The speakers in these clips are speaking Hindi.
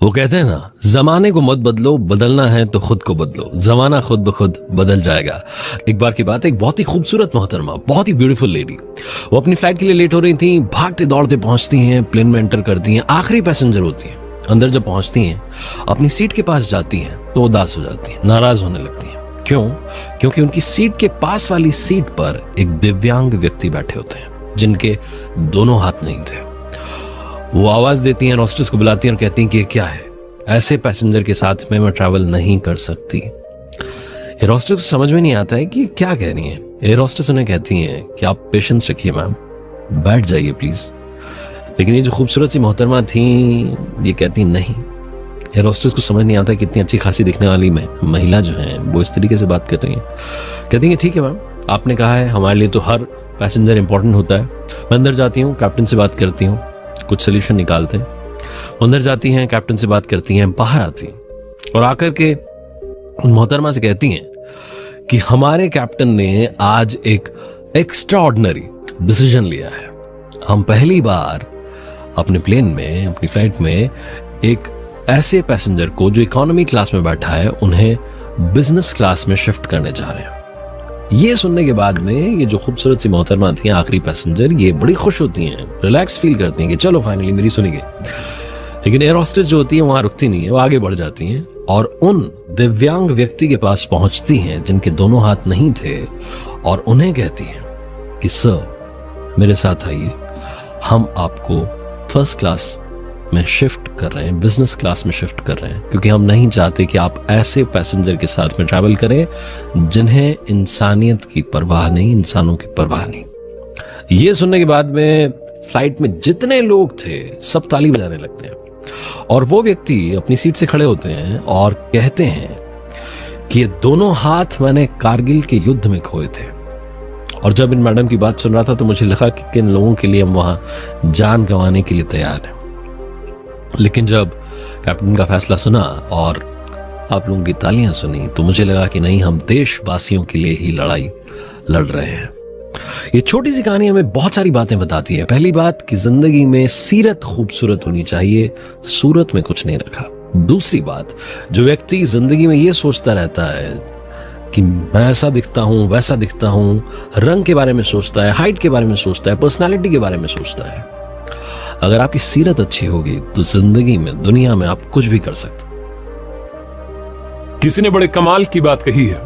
वो कहते हैं ना, जमाने को मत बदलो, बदलना है तो खुद को बदलो, जमाना खुद ब खुद बदल जाएगा। एक बार की बात है, एक बहुत ही खूबसूरत मोहतरमा, बहुत ही ब्यूटीफुल लेडी, वो अपनी फ्लाइट के लिए लेट हो रही थी, भागते दौड़ते पहुंचती हैं, प्लेन में एंटर करती हैं, आखिरी पैसेंजर होती हैं। अंदर जब पहुंचती हैं, अपनी सीट के पास जाती हैं तो उदास हो जाती हैं, नाराज होने लगती हैं। क्यों? क्योंकि उनकी सीट के पास वाली सीट पर एक दिव्यांग व्यक्ति बैठे होते हैं जिनके दोनों हाथ नहीं थे। वो आवाज देती हैं, हॉस्टेस को बुलाती हैं और कहती हैं कि ये क्या है, ऐसे पैसेंजर के साथ में मैं ट्रैवल नहीं कर सकती। एयर हॉस्टेस को समझ में नहीं आता है कि क्या कह रही हैं। एयर हॉस्टेस उन्हें कहती हैं कि आप पेशेंस रखिए मैम, बैठ जाइए प्लीज। लेकिन ये जो खूबसूरत सी मोहतरमा थी, ये कहती नहीं। एयर हॉस्टेस को समझ नहीं आता कि इतनी अच्छी खासी दिखने वाली महिला जो है वो इस तरीके से बात कर रही है। कहती हैं ठीक है मैम, आपने कहा है, हमारे लिए तो हर पैसेंजर इंपॉर्टेंट होता है। मैं अंदर जाती हूँ, कैप्टन से बात करती हूँ, कुछ सोल्यूशन निकालते हैं। अंदर जाती हैं, कैप्टन से बात करती हैं, बाहर आती हैं और आकर के उन मोहतरमा से कहती हैं कि हमारे कैप्टन ने आज एक एक्स्ट्रा ऑर्डिनरी डिसीजन लिया है। हम पहली बार अपने प्लेन में, अपनी फ्लाइट में एक ऐसे पैसेंजर को जो इकोनॉमी क्लास में बैठा है, उन्हें बिजनेस क्लास में शिफ्ट करने जा रहे हैं। ये सुनने के बाद में ये जो खूबसूरत सी मोहतरमा थी, आखिरी पैसेंजर, ये बड़ी खुश होती हैं, रिलैक्स फील करती हैं कि चलो फाइनली मेरी सुनी गई। लेकिन एयर हॉस्टेस जो होती है वहां रुकती नहीं है, वो आगे बढ़ जाती हैं और उन दिव्यांग व्यक्ति के पास पहुंचती हैं जिनके दोनों हाथ नहीं थे और उन्हें कहती हैं कि सर मेरे साथ आइए, हम आपको फर्स्ट क्लास में शिफ्ट कर रहे हैं, बिजनेस क्लास में शिफ्ट कर रहे हैं, क्योंकि हम नहीं चाहते कि आप ऐसे पैसेंजर के साथ में ट्रैवल करें जिन्हें इंसानियत की परवाह नहीं, इंसानों की परवाह नहीं। ये सुनने के बाद में फ्लाइट में जितने लोग थे सब ताली बजाने लगते हैं और वो व्यक्ति अपनी सीट से खड़े होते हैं और कहते हैं कि ये दोनों हाथ मैंने कारगिल के युद्ध में खोए थे। और जब इन मैडम की बात सुन रहा था तो मुझे लगा कि किन लोगों के लिए हम वहां जान गंवाने के लिए तैयार हैं। लेकिन जब कैप्टन का फैसला सुना और आप लोगों की तालियां सुनी तो मुझे लगा कि नहीं, हम देशवासियों के लिए ही लड़ाई लड़ रहे हैं। ये छोटी सी कहानी हमें बहुत सारी बातें बताती है। पहली बात कि जिंदगी में सीरत खूबसूरत होनी चाहिए, सूरत में कुछ नहीं रखा। दूसरी बात, जो व्यक्ति जिंदगी में ये सोचता रहता है कि मैं ऐसा दिखता हूं, वैसा दिखता हूं, रंग के बारे में सोचता है, हाइट के बारे में सोचता है, पर्सनालिटी के बारे में सोचता है, अगर आपकी सीरत अच्छी होगी तो जिंदगी में, दुनिया में आप कुछ भी कर सकते। किसी ने बड़े कमाल की बात कही है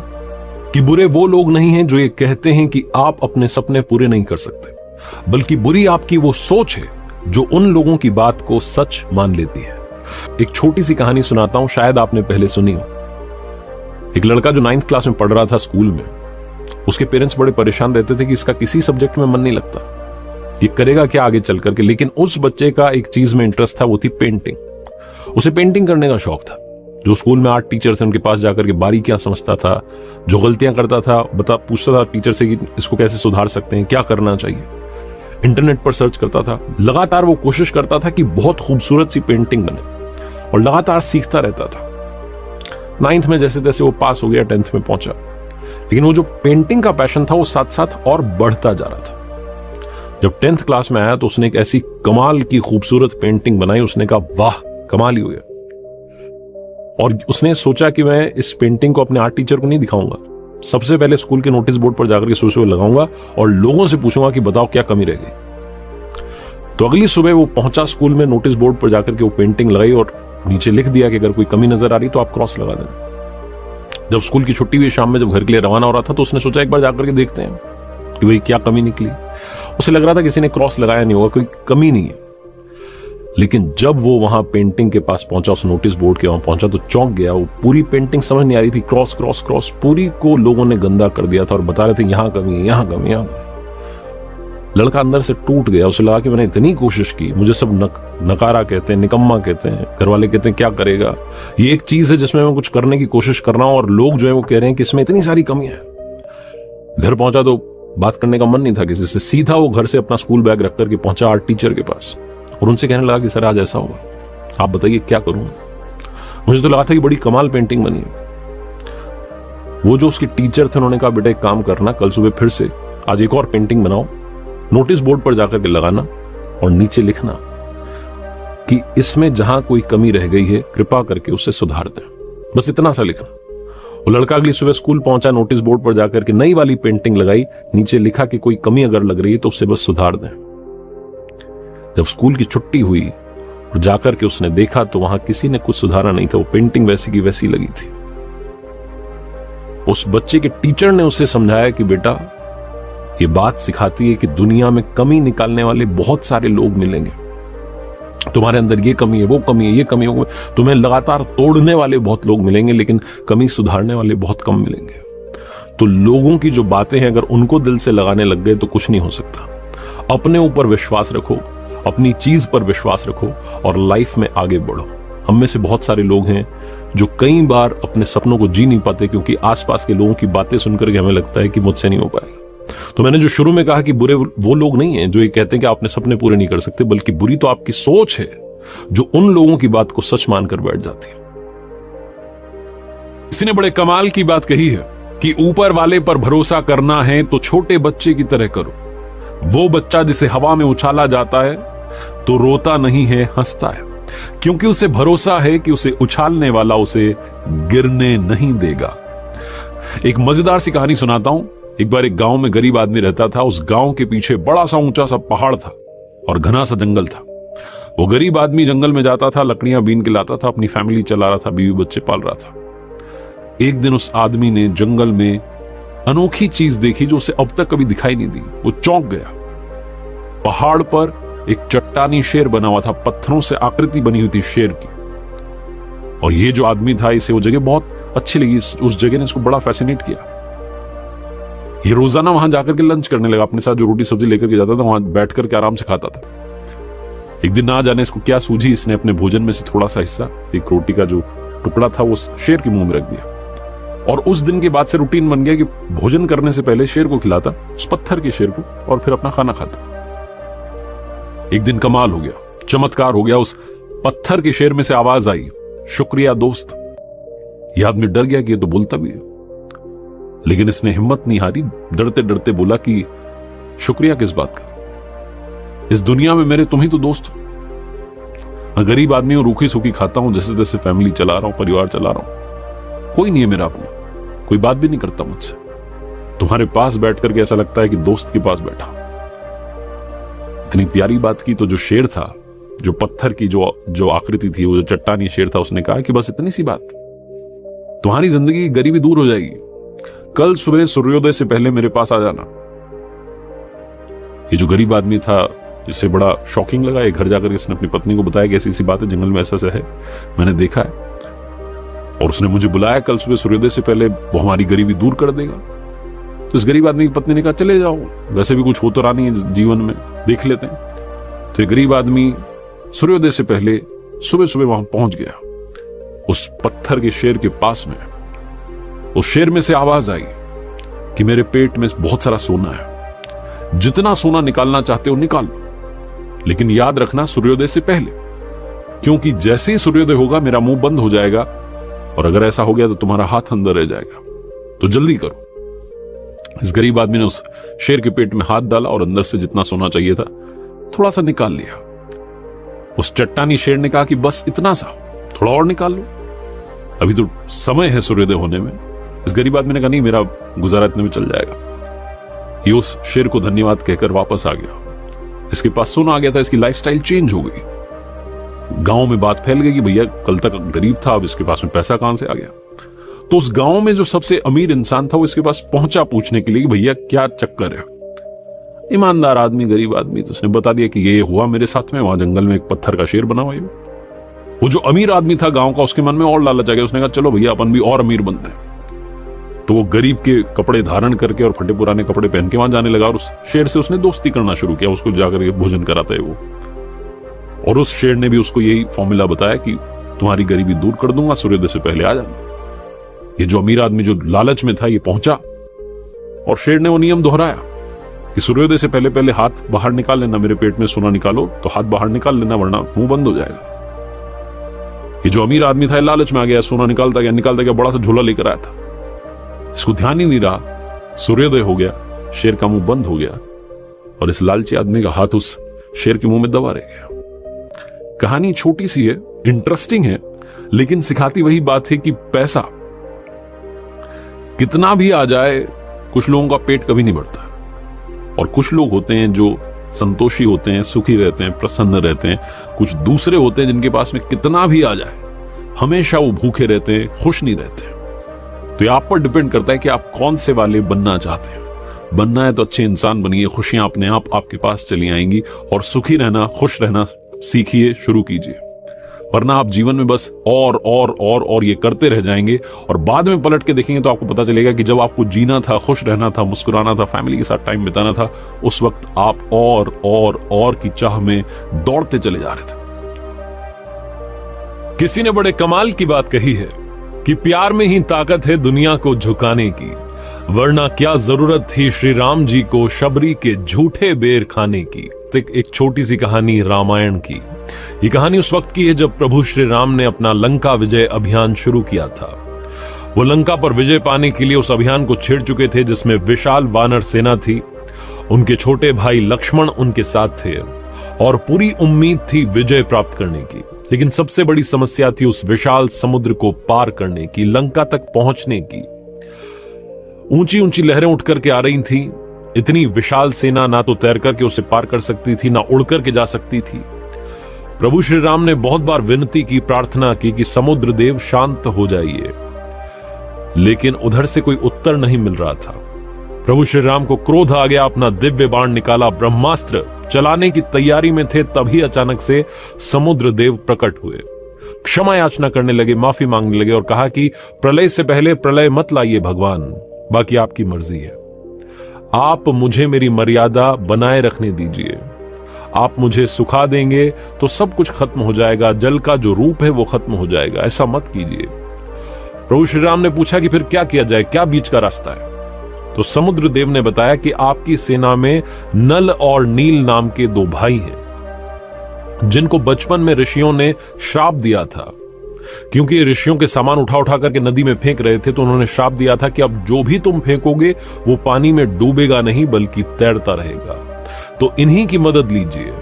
कि बुरे वो लोग नहीं हैं जो ये कहते हैं कि आप अपने सपने पूरे नहीं कर सकते, बल्कि बुरी आपकी वो सोच है जो उन लोगों की बात को सच मान लेती है। एक छोटी सी कहानी सुनाता हूं, शायद आपने पहले सुनी हो। एक लड़का जो 9th क्लास में पढ़ रहा था स्कूल में, उसके पेरेंट्स बड़े परेशान रहते थे कि इसका किसी सब्जेक्ट में मन नहीं लगता, ये करेगा क्या आगे चल करके। लेकिन उस बच्चे का एक चीज में इंटरेस्ट था, वो थी पेंटिंग। उसे पेंटिंग करने का शौक था। जो स्कूल में आर्ट टीचर थे उनके पास जाकर के बारीकियां समझता था, जो गलतियां करता था पूछता था टीचर से कि इसको कैसे सुधार सकते हैं, क्या करना चाहिए। इंटरनेट पर सर्च करता था, लगातार वो कोशिश करता था कि बहुत खूबसूरत सी पेंटिंग बने और लगातार सीखता रहता था। 9th में जैसे तैसे वो पास हो गया, 10th में पहुंचा। लेकिन वो जो पेंटिंग का पैशन था वो साथ साथ और बढ़ता जा रहा था। जब 10th क्लास में आया तो उसने एक ऐसी कमाल की खूबसूरत पेंटिंग बनाई, उसने कहा वाह कमाल ही हो गया। और उसने सोचा कि मैं इस पेंटिंग को अपने आर्ट टीचर को नहीं दिखाऊंगा, सबसे पहले स्कूल के नोटिस बोर्ड पर जाकर के सुबह लगाऊंगा और लोगों से पूछूंगा कि बताओ क्या कमी रह गई। तो अगली सुबह वो पहुंचा स्कूल में, नोटिस बोर्ड पर जाकर के वो पेंटिंग लगाई और नीचे लिख दिया कि अगर कोई कमी नजर आ रही तो आप क्रॉस लगा देना। जब स्कूल की छुट्टी हुई, शाम में जब घर के लिए रवाना हो रहा था तो उसने सोचा एक बार जाकर के देखते हैं कि भाई क्या कमी निकली। उसे लग रहा था किसी ने क्रॉस लगाया नहीं होगा, कोई कमी नहीं है। लेकिन जब वो वहां पेंटिंग के पास पहुंचा, उस नोटिस बोर्ड के वहां पहुंचा तो चौंक गया। वो पूरी पेंटिंग समझ नहीं आ रही थी, क्रॉस क्रॉस क्रॉस पूरी को लोगों ने गंदा कर दिया था और बता रहे थे यहां कमी है, यहां कमी, यहां। लड़का अंदर से टूट गया। उसे लगा कि मैंने इतनी कोशिश की, मुझे सब नकारा कहते हैं, निकम्मा कहते हैं, घर वाले कहते हैं क्या करेगा, ये एक चीज है जिसमें मैं कुछ करने की कोशिश कर रहा हूं और लोग जो है वो कह रहे हैं कि इसमें इतनी सारी कमी है। घर पहुंचा तो बात करने का मन नहीं था किसी से। सीधा वो घर से अपना स्कूल बैग रख करके पहुंचा आर्ट टीचर के पास और उनसे कहने लगा कि सर आज ऐसा होगा, आप बताइए क्या करूं। मुझे तो लगा था कि बड़ी कमाल पेंटिंग बनी है। वो जो उसके टीचर थे उन्होंने कहा बेटा एक काम करना, कल सुबह फिर से आज एक और पेंटिंग बनाओ नोटिस बोर्ड पर जाकर के लगाना और नीचे लिखना कि इसमें जहां कोई कमी रह गई है कृपा करके उसे सुधार दें। बस इतना सा लिखना। वो लड़का अगली सुबह स्कूल पहुंचा, नोटिस बोर्ड पर जाकर के नई वाली पेंटिंग लगाई, नीचे लिखा कि कोई कमी अगर लग रही है तो उसे बस सुधार दें। जब स्कूल की छुट्टी हुई और जाकर के उसने देखा तो वहां किसी ने कुछ सुधारा नहीं था, वो पेंटिंग वैसी की वैसी लगी थी। उस बच्चे के टीचर ने उसे समझाया कि बेटा, ये बात सिखाती है कि दुनिया में कमी निकालने वाले बहुत सारे लोग मिलेंगे। तुम्हारे अंदर ये कमी है, वो कमी है, ये कमी है, तुम्हें लगातार तोड़ने वाले बहुत लोग मिलेंगे, लेकिन कमी सुधारने वाले बहुत कम मिलेंगे। तो लोगों की जो बातें हैं अगर उनको दिल से लगाने लग गए तो कुछ नहीं हो सकता। अपने ऊपर विश्वास रखो, अपनी चीज पर विश्वास रखो और लाइफ में आगे बढ़ो। हम में से बहुत सारे लोग हैं जो कई बार अपने सपनों को जी नहीं पाते क्योंकि आसपास के लोगों की बातें सुनकर के हमें लगता है कि मुझसे नहीं हो पाएगा। तो मैंने जो शुरू में कहा कि बुरे वो लोग नहीं हैं जो ये कहते हैं कि आप अपने सपने पूरे नहीं कर सकते, बल्कि बुरी तो आपकी सोच है जो उन लोगों की बात को सच मानकर बैठ जाती है। किसी ने बड़े कमाल की बात कही है कि ऊपर वाले पर भरोसा करना है तो छोटे बच्चे की तरह करो। वो बच्चा जिसे हवा में उछाला जाता है तो रोता नहीं है, हंसता है, क्योंकि उसे भरोसा है कि उसे उछालने वाला उसे गिरने नहीं देगा। एक मजेदार सी कहानी सुनाता हूं। एक बार एक गांव में गरीब आदमी रहता था। उस गांव के पीछे बड़ा सा ऊंचा सा पहाड़ था और घना सा जंगल था। वो गरीब आदमी जंगल में जाता था, लकड़ियां बीन के लाता था, अपनी फैमिली चला रहा था, बीवी बच्चे पाल रहा था। एक दिन उस आदमी ने जंगल में अनोखी चीज देखी जो उसे अब तक कभी दिखाई नहीं दी। वो चौंक गया। पहाड़ पर एक चट्टानी शेर बना हुआ था, पत्थरों से आकृति बनी हुई थी शेर की। और ये जो आदमी था, इसे वो जगह बहुत अच्छी लगी। उस जगह ने इसको बड़ा फैसिनेट किया। ये रोजाना वहां जाकर के लंच करने लगा। अपने साथ जो रोटी सब्जी लेकर के जाता था वहां बैठ करके आराम से खाता था। एक दिन ना जाने इसको क्या सूझी, इसने अपने भोजन में से थोड़ा सा हिस्सा, एक रोटी का जो टुकड़ा था, वो शेर के मुंह में रख दिया। और उस दिन के बाद से रूटीन बन गया कि भोजन करने से पहले शेर को खिलाता, उस पत्थर के शेर को, और फिर अपना खाना खाता। एक दिन कमाल हो गया, चमत्कार हो गया। उस पत्थर के शेर में से आवाज आई, शुक्रिया दोस्त। यह आदमी डर गया कि ये तो बोलता भी है, लेकिन इसने हिम्मत नहीं हारी। डरते डरते बोला कि शुक्रिया किस बात का, इस दुनिया में मेरे तुम ही तो दोस्त हो। मैं गरीब आदमी हूं, रूखी सूखी खाता हूं, जैसे तैसे फैमिली चला रहा हूं, परिवार चला रहा हूं, कोई नहीं है मेरा अपना, कोई बात भी नहीं करता मुझसे। तुम्हारे पास बैठ करके ऐसा लगता है कि दोस्त के पास बैठा। इतनी प्यारी बात की तो जो शेर था, जो पत्थर की जो आकृति थी, वो जो चट्टानी शेर था, उसने कहा कि बस इतनी सी बात, तुम्हारी जिंदगी की गरीबी दूर हो जाएगी। कल सुबह सूर्योदय से पहले मेरे पास आ जाना। ये जो गरीब आदमी था, इसे बड़ा शॉकिंग लगा। ये घर जाकर इसने अपनी पत्नी को बताया कि ऐसी सी बात है, जंगल में ऐसा है, मैंने देखा है, और उसने मुझे बुलाया कल सुबह सूर्योदय से पहले, वो हमारी गरीबी दूर कर देगा। तो इस गरीब आदमी की पत्नी ने कहा चले जाओ, वैसे भी कुछ हो तो रहा नहीं है जीवन में, देख लेते हैं। तो ये गरीब आदमी सूर्योदय से पहले सुबह सुबह वहां पहुंच गया। उस पत्थर के शेर के पास में उस शेर में से आवाज आई कि मेरे पेट में बहुत सारा सोना है, जितना सोना निकालना चाहते हो निकाल लो, लेकिन याद रखना सूर्योदय से पहले, क्योंकि जैसे ही सूर्योदय होगा मेरा मुंह बंद हो जाएगा, और अगर ऐसा हो गया तो तुम्हारा हाथ अंदर रह जाएगा, तो जल्दी करो। इस गरीब आदमी ने उस शेर के पेट में हाथ डाला और अंदर से जितना सोना चाहिए था थोड़ा सा निकाल लिया। उस चट्टानी शेर ने कहा कि बस इतना सा, थोड़ा और निकाल लो, अभी तो समय है सूर्योदय होने में। इस गरीब आदमी ने कहा नहीं, मेरा गुजारा इतने में चल जाएगा। ये उस शेर को धन्यवाद कहकर वापस आ गया। इसके पास सोना आ गया था, इसकी लाइफस्टाइल चेंज हो गई। गांव में बात फैल गई कि भैया कल तक गरीब था, अब इसके पास में पैसा कहां से आ गया। तो उस गांव में जो सबसे अमीर इंसान था वो इसके पास पहुंचा पूछने के लिए कि भैया क्या चक्कर है। ईमानदार आदमी, गरीब आदमी, तो उसने बता दिया कि ये हुआ मेरे साथ में, वहां जंगल में एक पत्थर का शेर बना हुआ है। वो जो अमीर आदमी था गांव का, उसके मन में और लालच आ गया। उसने कहा चलो भैया अपन भी और अमीर बनते हैं। तो वो गरीब के कपड़े धारण करके और फटे पुराने कपड़े पहन के वहां जाने लगा, और उस शेर से उसने दोस्ती करना शुरू किया। उसको जाकर के भोजन कराता है वो, और उस शेर ने भी उसको यही फॉर्मूला बताया कि तुम्हारी गरीबी दूर कर दूंगा, सूर्योदय से पहले आ जाना। ये जो अमीर आदमी जो लालच में था, ये पहुंचा, और शेर ने वो नियम दोहराया कि सूर्योदय से पहले पहले हाथ बाहर निकाल लेना, मेरे पेट में सोना निकालो तो हाथ बाहर निकाल लेना, वरना मुंह बंद हो जाएगा। ये जो अमीर आदमी था लालच में आ गया, सोना निकालता गया, बड़ा सा झोला लेकर आया था। इसको ध्यान ही नहीं रहा, सूर्योदय हो गया, शेर का मुंह बंद हो गया, और इस लालची आदमी का हाथ उस शेर के मुंह में दबा रह गया। कहानी छोटी सी है, इंटरेस्टिंग है, लेकिन सिखाती वही बात है कि पैसा कितना भी आ जाए, कुछ लोगों का पेट कभी नहीं भरता। और कुछ लोग होते हैं जो संतोषी होते हैं, सुखी रहते हैं, प्रसन्न रहते हैं। कुछ दूसरे होते हैं जिनके पास में कितना भी आ जाए, हमेशा वो भूखे रहते हैं, खुश नहीं रहते। तो ये आप पर डिपेंड करता है कि आप कौन से वाले बनना चाहते हैं। बनना है तो अच्छे इंसान बनिए, खुशियां अपने आप आपके पास चली आएंगी, और सुखी रहना, खुश रहना सीखिए, शुरू कीजिए। वरना आप जीवन में बस और ये करते रह जाएंगे, और बाद में पलट के देखेंगे तो आपको पता चलेगा कि जब आपको जीना था, खुश रहना था, मुस्कुराना था, फैमिली के साथ टाइम बिताना था, उस वक्त आप और की चाह में दौड़ते चले जा रहे थे। किसी ने बड़े कमाल की बात कही है कि प्यार में ही ताकत है दुनिया को झुकाने की, वरना क्या जरूरत थी श्री राम जी को शबरी के झूठे बेर खाने की। एक छोटी सी कहानी रामायण की। ये कहानी उस वक्त की है जब प्रभु श्री राम ने अपना लंका विजय अभियान शुरू किया था। वो लंका पर विजय पाने के लिए उस अभियान को छेड़ चुके थे, जिसमें विशाल वानर सेना थी। उनके छोटे भाई लक्ष्मण उनके साथ थे और पूरी उम्मीद थी विजय प्राप्त करने की। लेकिन सबसे बड़ी समस्या थी उस विशाल समुद्र को पार करने की, लंका तक पहुंचने की। ऊंची ऊंची लहरें उठ करके आ रही थी। इतनी विशाल सेना ना तो तैर करके उसे पार कर सकती थी, ना उड़ करके जा सकती थी। प्रभु श्री राम ने बहुत बार विनती की, प्रार्थना की कि समुद्र देव शांत हो जाइए, लेकिन उधर से कोई उत्तर नहीं मिल रहा था। प्रभु श्री राम को क्रोध आ गया, अपना दिव्य बाण निकाला, ब्रह्मास्त्र चलाने की तैयारी में थे, तभी अचानक से समुद्र देव प्रकट हुए। क्षमा याचना करने लगे, माफी मांगने लगे और कहा कि प्रलय से पहले प्रलय मत लाइए भगवान, बाकी आपकी मर्जी है। आप मुझे मेरी मर्यादा बनाए रखने दीजिए। आप मुझे सुखा देंगे तो सब कुछ खत्म हो जाएगा, जल का जो रूप है वो खत्म हो जाएगा, ऐसा मत कीजिए। प्रभु श्री राम ने पूछा कि फिर क्या किया जाए, क्या बीच का रास्ता है? तो समुद्र देव ने बताया कि आपकी सेना में नल और नील नाम के दो भाई हैं, जिनको बचपन में ऋषियों ने श्राप दिया था। क्योंकि ऋषियों के सामान उठा उठा करके नदी में फेंक रहे थे, तो उन्होंने श्राप दिया था कि अब जो भी तुम फेंकोगे वो पानी में डूबेगा नहीं बल्कि तैरता रहेगा। तो इन्हीं की मदद लीजिए।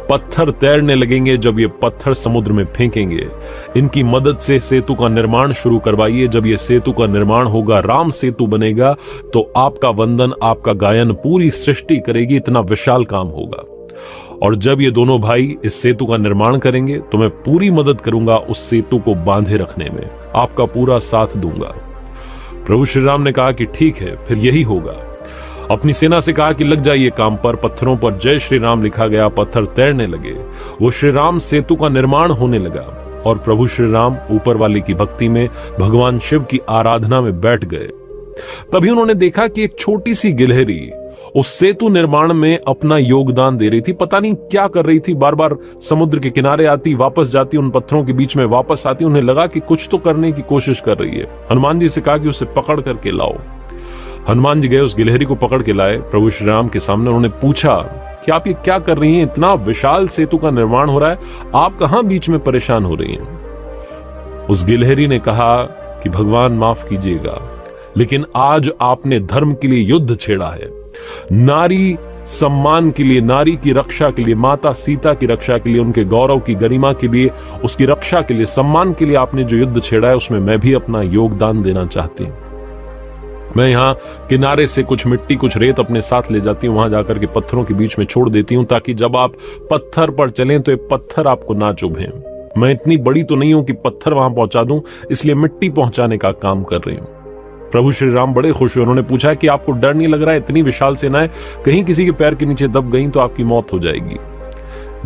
पत्थर तैरने लगेंगे जब ये पत्थर समुद्र में फेंकेंगे। इनकी मदद से सेतु का निर्माण शुरू करवाइए। जब ये सेतु का निर्माण होगा, राम सेतु बनेगा, तो आपका वंदन, आपका गायन पूरी सृष्टि करेगी। इतना विशाल काम होगा। और जब ये दोनों भाई इस सेतु का निर्माण करेंगे तो मैं पूरी मदद करूंगा उस सेतु को बांधे रखने में, आपका पूरा साथ दूंगा। प्रभु श्री राम ने कहा कि ठीक है, फिर यही होगा। अपनी सेना से कहा कि लग जाइए काम पर। पत्थरों पर जय श्री राम लिखा गया, पत्थर तैरने लगे, वो श्री राम सेतु का निर्माण होने लगा। और प्रभु श्री राम ऊपर वाले की भक्ति में, भगवान शिव की आराधना में बैठ गए। तभी उन्होंने देखा कि एक छोटी सी गिलहरी उस सेतु निर्माण में अपना योगदान दे रही थी। पता नहीं क्या कर रही थी, बार बार समुद्र के किनारे आती, वापस जाती, उन पत्थरों के बीच में वापस आती। उन्हें लगा कि कुछ तो करने की कोशिश कर रही है। हनुमान जी से कहा कि उसे पकड़ करके लाओ। हनुमान जी गए, उस गिलहरी को पकड़ के लाए प्रभु श्री राम के सामने। उन्होंने पूछा कि आप ये क्या कर रही हैं? इतना विशाल सेतु का निर्माण हो रहा है, आप कहां बीच में परेशान हो रही हैं? उस गिलहरी ने कहा कि भगवान माफ कीजिएगा, लेकिन आज आपने धर्म के लिए युद्ध छेड़ा है। नारी सम्मान के लिए, नारी की रक्षा के लिए, माता सीता की रक्षा के लिए, उनके गौरव की गरिमा के लिए, उसकी रक्षा के लिए, सम्मान के लिए आपने जो युद्ध छेड़ा है, उसमें मैं भी अपना योगदान देना चाहती हूं। मैं यहां किनारे से कुछ मिट्टी, कुछ रेत अपने साथ ले जाती हूं, वहां जाकर के पत्थरों के बीच में छोड़ देती हूं, ताकि जब आप पत्थर पर चलें तो ये पत्थर आपको ना चुभें। मैं इतनी बड़ी तो नहीं हूं कि पत्थर वहां पहुंचा दूं, इसलिए मिट्टी पहुंचाने का काम कर रही हूं। प्रभु श्री राम बड़े खुश हुए। उन्होंने पूछा कि आपको डर नहीं लग रहा है? इतनी विशाल सेनाएं कहीं किसी के पैर के नीचे दब गई तो आपकी मौत हो जाएगी।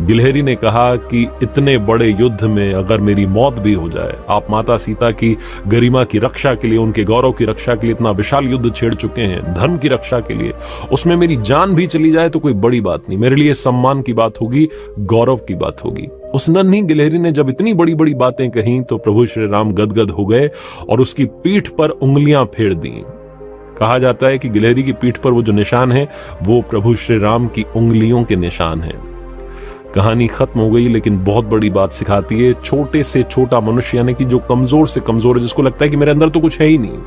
गिलहरी ने कहा कि इतने बड़े युद्ध में अगर मेरी मौत भी हो जाए, आप माता सीता की गरिमा की रक्षा के लिए, उनके गौरव की रक्षा के लिए इतना विशाल युद्ध छेड़ चुके हैं, धर्म की रक्षा के लिए, उसमें मेरी जान भी चली जाए तो कोई बड़ी बात नहीं, मेरे लिए सम्मान की बात होगी, गौरव की बात होगी। उस नन्ही गिलहरी ने जब इतनी बड़ी बड़ी बातें कही तो प्रभु श्री राम गदगद हो गए और उसकी पीठ पर उंगलियां फेर दी। कहा जाता है कि गिलहरी की पीठ पर वो जो निशान है वो प्रभु श्री राम की उंगलियों के निशान है। कहानी खत्म हो गई, लेकिन बहुत बड़ी बात सिखाती है। छोटे से छोटा मनुष्य, यानी कि जो कमजोर से कमजोर है, जिसको लगता है कि मेरे अंदर तो कुछ है ही नहीं,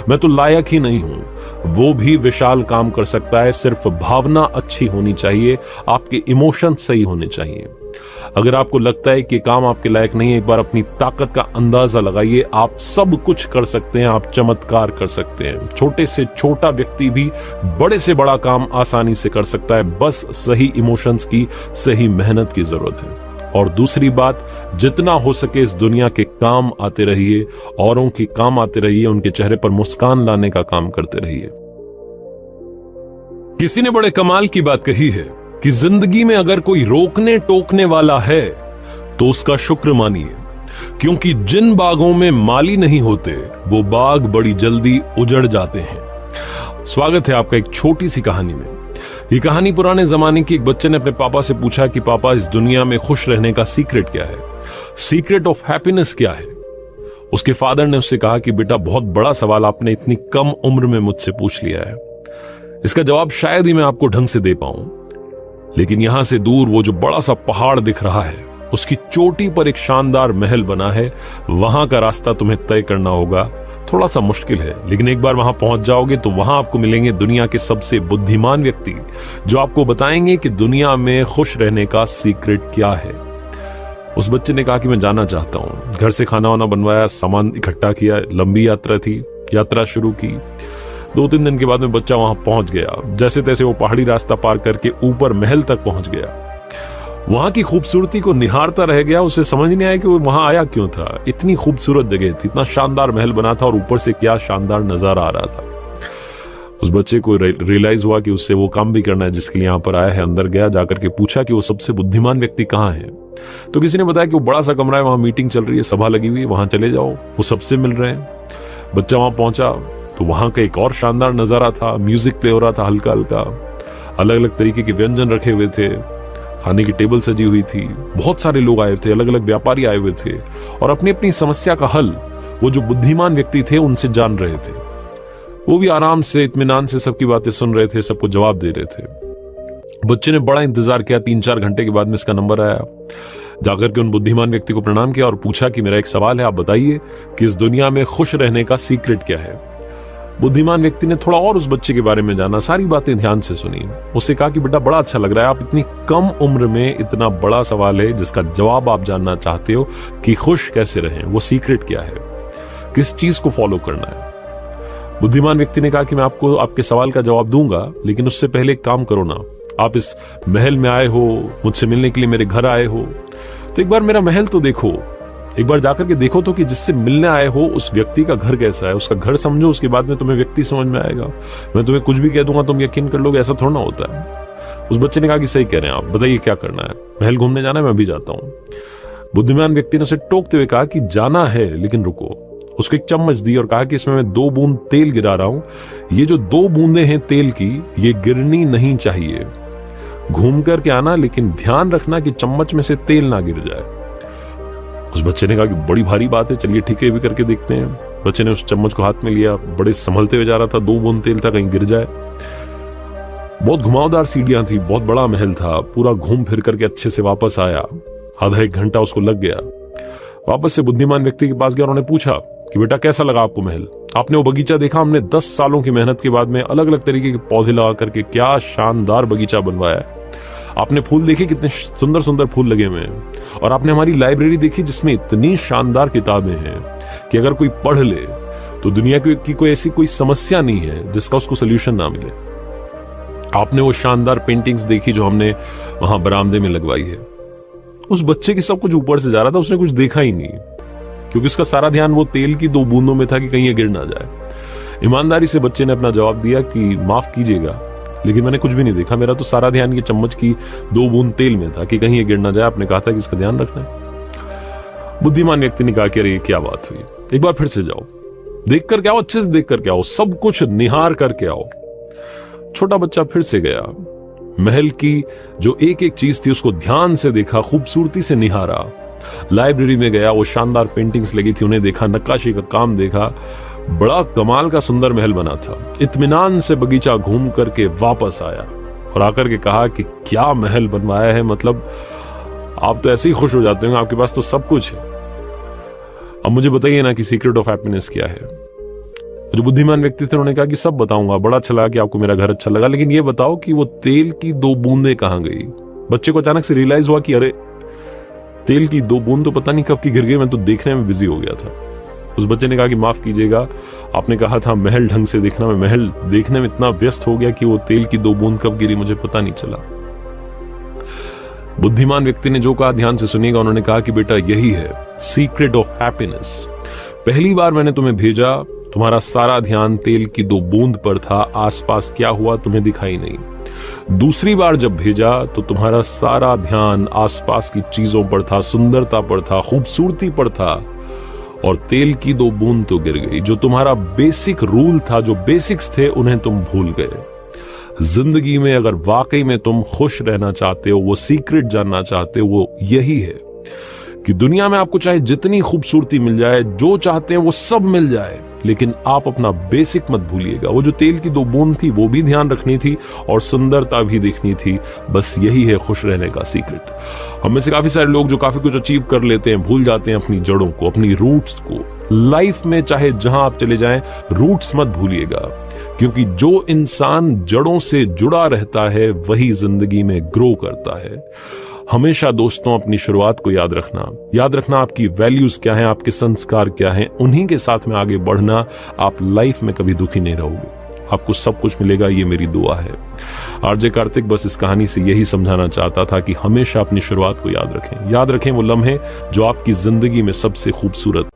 मैं तो लायक ही नहीं हूं, वो भी विशाल काम कर सकता है। सिर्फ भावना अच्छी होनी चाहिए, आपके इमोशन सही होने चाहिए। अगर आपको लगता है कि काम आपके लायक नहीं है, एक बार अपनी ताकत का अंदाजा लगाइए। आप सब कुछ कर सकते हैं, आप चमत्कार कर सकते हैं। छोटे से छोटा व्यक्ति भी बड़े से बड़ा काम आसानी से कर सकता है, बस सही इमोशंस की, सही मेहनत की जरूरत है। और दूसरी बात, जितना हो सके इस दुनिया के काम आते रहिए, औरों के काम आते रहिए, उनके चेहरे पर मुस्कान लाने का काम करते रहिए। किसी ने बड़े कमाल की बात कही है कि जिंदगी में अगर कोई रोकने टोकने वाला है तो उसका शुक्र मानिए, क्योंकि जिन बागों में माली नहीं होते वो बाग बड़ी जल्दी उजड़ जाते हैं। स्वागत है आपका एक छोटी सी कहानी में। ये कहानी पुराने जमाने की। एक बच्चे ने अपने पापा से पूछा कि पापा, इस दुनिया में खुश रहने का सीक्रेट क्या है, सीक्रेट ऑफ हैप्पीनेस क्या है। उसके फादर ने उससे कहा कि बेटा, बहुत बड़ा सवाल आपने इतनी कम उम्र में मुझसे पूछ लिया है। इसका जवाब शायद ही मैं आपको ढंग से दे पाऊं, लेकिन यहां से दूर वो जो बड़ा सा पहाड़ दिख रहा है, उसकी चोटी पर एक शानदार महल बना है। वहां का रास्ता तुम्हें तय करना होगा। थोड़ा सा मुश्किल है, लेकिन एक बार वहां पहुंच जाओगे तो वहां आपको मिलेंगे दुनिया के सबसे बुद्धिमान व्यक्ति, जो आपको बताएंगे कि दुनिया में खुश रहने का सीक्रेट क्या है। उस बच्चे ने कहा कि मैं जाना चाहता हूं। घर से खाना वाना बनवाया, सामान इकट्ठा किया, लंबी यात्रा थी, यात्रा शुरू की। 2-3 दिन के बाद में बच्चा वहां पहुंच गया। जैसे तैसे वो पहाड़ी रास्ता पार करके ऊपर महल तक पहुंच गया। वहां की खूबसूरती को निहारता रह गया। उसे समझ नहीं आया कि वो वहां आया क्यों था। इतनी खूबसूरत जगह थी, इतना शानदार महल बना था, और ऊपर से क्या शानदार नजारा आ रहा था। उस बच्चे को रियलाइज हुआ कि उससे वो काम भी करना है जिसके लिए यहां पर आया है। अंदर गया, जाकर के पूछा कि वो सबसे बुद्धिमान व्यक्ति कहाँ है। तो किसी ने बताया कि वो बड़ा सा कमरा है, वहां मीटिंग चल रही है, सभा लगी हुई है, वहां चले जाओ, वो सबसे मिल रहे हैं। बच्चा वहां पहुंचा तो वहां का एक और शानदार नजारा था। म्यूजिक प्ले हो रहा था हल्का हल्का, अलग अलग तरीके के व्यंजन रखे हुए थे, खाने की टेबल सजी हुई थी, बहुत सारे लोग आए थे, अलग अलग व्यापारी आए हुए थे, और अपनी अपनी समस्या का हल वो जो बुद्धिमान व्यक्ति थे उनसे जान रहे थे। वो भी आराम से, इत्मीनान से सबकी बातें सुन रहे थे, सबको जवाब दे रहे थे। बच्चे ने बड़ा इंतजार किया। 3-4 घंटे के बाद में इसका नंबर आया। जाकर के उन बुद्धिमान व्यक्ति को प्रणाम किया और पूछा कि मेरा एक सवाल है, आप बताइए कि इस दुनिया में खुश रहने का सीक्रेट क्या है। बुद्धिमान व्यक्ति ने थोड़ा और उस बच्चे के बारे में जाना, सारी बातें ध्यान से सुनी। उससे कहा कि बेटा, बड़ा अच्छा लग रहा है, आप इतनी कम उम्र में इतना बड़ा सवाल है जिसका जवाब आप जानना चाहते हो कि खुश कैसे रहें, वो सीक्रेट क्या है, किस चीज को फॉलो करना है। बुद्धिमान व्यक्ति ने कहा कि मैं आपको आपके सवाल का जवाब दूंगा, लेकिन उससे पहले एक काम करो ना। आप इस महल में आए हो, मुझसे मिलने के लिए मेरे घर आए हो, तो एक बार मेरा महल तो देखो, एक बार जाकर के देखो तो कि जिससे मिलने आए हो उस व्यक्ति का घर कैसा है, उसका घर समझो, उसके बाद में तुम्हें व्यक्ति समझ में आएगा। मैं तुम्हें कुछ भी कह दूंगा तुम यकीन कर लोगे, ऐसा थोड़ा ना होता है। उस बच्चे ने कहा कि सही कह रहे हैं आप, बताइए क्या करना है। महल घूमने जाना है, मैं भी जाता हूं। बुद्धिमान व्यक्ति ने उसे टोकते हुए कहा कि जाना है, लेकिन रुको। उसको एक चम्मच दी और कहा कि इसमें मैं 2 बूंद तेल गिरा रहा हूं, ये जो 2 बूंदे हैं तेल की, ये गिरनी नहीं चाहिए। घूम करके आना, लेकिन ध्यान रखना कि चम्मच में से तेल ना गिर जाए। उस बच्चे ने कहा कि बड़ी भारी बात है, चलिए ठीक है, भी करके देखते हैं। बच्चे ने उस चम्मच को हाथ में लिया, बड़े संभलते हुए जा रहा था। 2 बूंद तेल था, कहीं गिर जाए। बहुत घुमावदार सीढ़ियां थी, बहुत बड़ा महल था। पूरा घूम फिर करके अच्छे से वापस आया। आधा 1 घंटा उसको लग गया। वापस से बुद्धिमान व्यक्ति के पास गया, उन्होंने पूछा कि बेटा, कैसा लगा आपको महल? आपने वो बगीचा देखा? हमने 10 सालों की मेहनत के बाद में अलग अलग तरीके के पौधे लगा करके क्या शानदार बगीचा बनवाया है। आपने फूल देखे, कितने सुंदर सुंदर फूल लगे हुए हैं। और आपने हमारी लाइब्रेरी देखी जिसमें इतनी शानदार किताबें हैं कि अगर कोई पढ़ ले तो दुनिया की कोई ऐसी कोई समस्या नहीं है जिसका उसको सोल्यूशन ना मिले। आपने वो शानदार पेंटिंग्स देखी जो हमने वहां बरामदे में लगवाई है। उस बच्चे के सब कुछ ऊपर से जा रहा था, उसने कुछ देखा ही नहीं, क्योंकि उसका सारा ध्यान वो तेल की 2 बूंदों में था कि कहीं ये गिर ना जाए। ईमानदारी से बच्चे ने अपना जवाब दिया कि माफ कीजिएगा, लेकिन मैंने कुछ भी नहीं देखा, मेरा तो सारा ध्यान ये चम्मच की 2 बूंद तेल में था कि कहीं ये गिर ना जाए। आपने कहा था कि इसका ध्यान रखना है। बुद्धिमान व्यक्ति ने कहा कि अरे ये क्या बात हुई, एक बार फिर से जाओ, देख करके आओ, अच्छे से देख करके आओ, सब कुछ निहार करके आओ। छोटा बच्चा फिर से गया। महल की जो एक एक चीज थी उसको ध्यान से देखा, खूबसूरती से निहारा। लाइब्रेरी में गया, वो शानदार पेंटिंग्स लगी थी उन्हें देखा, नक्काशी का काम देखा। बड़ा कमाल का सुंदर महल बना था। इत्मीनान से बगीचा घूम करके वापस आया और आकर के कहा कि क्या महल बनवाया है, मतलब आप तो ऐसे ही खुश हो जाते हो, आपके पास तो सब कुछ है। अब मुझे बताइए ना कि सीक्रेट ऑफ हैप्पीनेस क्या है। जो बुद्धिमान व्यक्ति थे उन्होंने कहा कि सब बताऊंगा, बड़ा अच्छा लगा कि आपको मेरा घर अच्छा लगा, लेकिन ये बताओ कि वो तेल की 2 बूंदें कहां गई। बच्चे को अचानक से रियलाइज हुआ कि अरे तेल की 2 बूंद तो पता नहीं कब की गिर गई, मैं तो देखने में बिजी हो गया था। उस बच्चे ने कहा कि माफ कीजिएगा, आपने कहा था महल ढंग से देखना, मैं महल देखने में इतना व्यस्त हो गया कि वो तेल की 2 बूंद कब गिरी मुझे पता नहीं चला। बुद्धिमान व्यक्ति ने जो कहा ध्यान से सुनिएगा। उन्होंने कहा कि बेटा यही है सीक्रेट ऑफ हैप्पीनेस। पहली बार मैंने तुम्हें भेजा, तुम्हारा सारा ध्यान तेल की 2 बूंद पर था, आसपास क्या हुआ तुम्हें दिखाई नहीं। दूसरी बार जब भेजा तो तुम्हारा सारा ध्यान आसपास की चीजों पर था, सुंदरता पर था, खूबसूरती पर था, और तेल की 2 बूंद तो गिर गई। जो तुम्हारा बेसिक रूल था, जो बेसिक्स थे, उन्हें तुम भूल गए। जिंदगी में अगर वाकई में तुम खुश रहना चाहते हो, वो सीक्रेट जानना चाहते हो, वो यही है कि दुनिया में आपको चाहे जितनी खूबसूरती मिल जाए, जो चाहते हैं वो सब मिल जाए, लेकिन आप अपना बेसिक मत भूलिएगा। वो जो तेल की 2 बूंद थी वो भी ध्यान रखनी थी और सुंदरता भी देखनी थी। बस यही है खुश रहने का सीक्रेट। हम में से काफी सारे लोग जो काफी कुछ अचीव कर लेते हैं, भूल जाते हैं अपनी जड़ों को, अपनी रूट्स को। लाइफ में चाहे जहां आप चले जाएं, रूट्स मत भूलिएगा, क्योंकि जो इंसान जड़ों से जुड़ा रहता है वही जिंदगी में ग्रो करता है। हमेशा दोस्तों अपनी शुरुआत को याद रखना आपकी वैल्यूज क्या हैं, आपके संस्कार क्या हैं, उन्हीं के साथ में आगे बढ़ना। आप लाइफ में कभी दुखी नहीं रहोगे, आपको सब कुछ मिलेगा, ये मेरी दुआ है। आरजे कार्तिक बस इस कहानी से यही समझाना चाहता था कि हमेशा अपनी शुरुआत को याद रखें वो लम्हे जो आपकी जिंदगी में सबसे खूबसूरत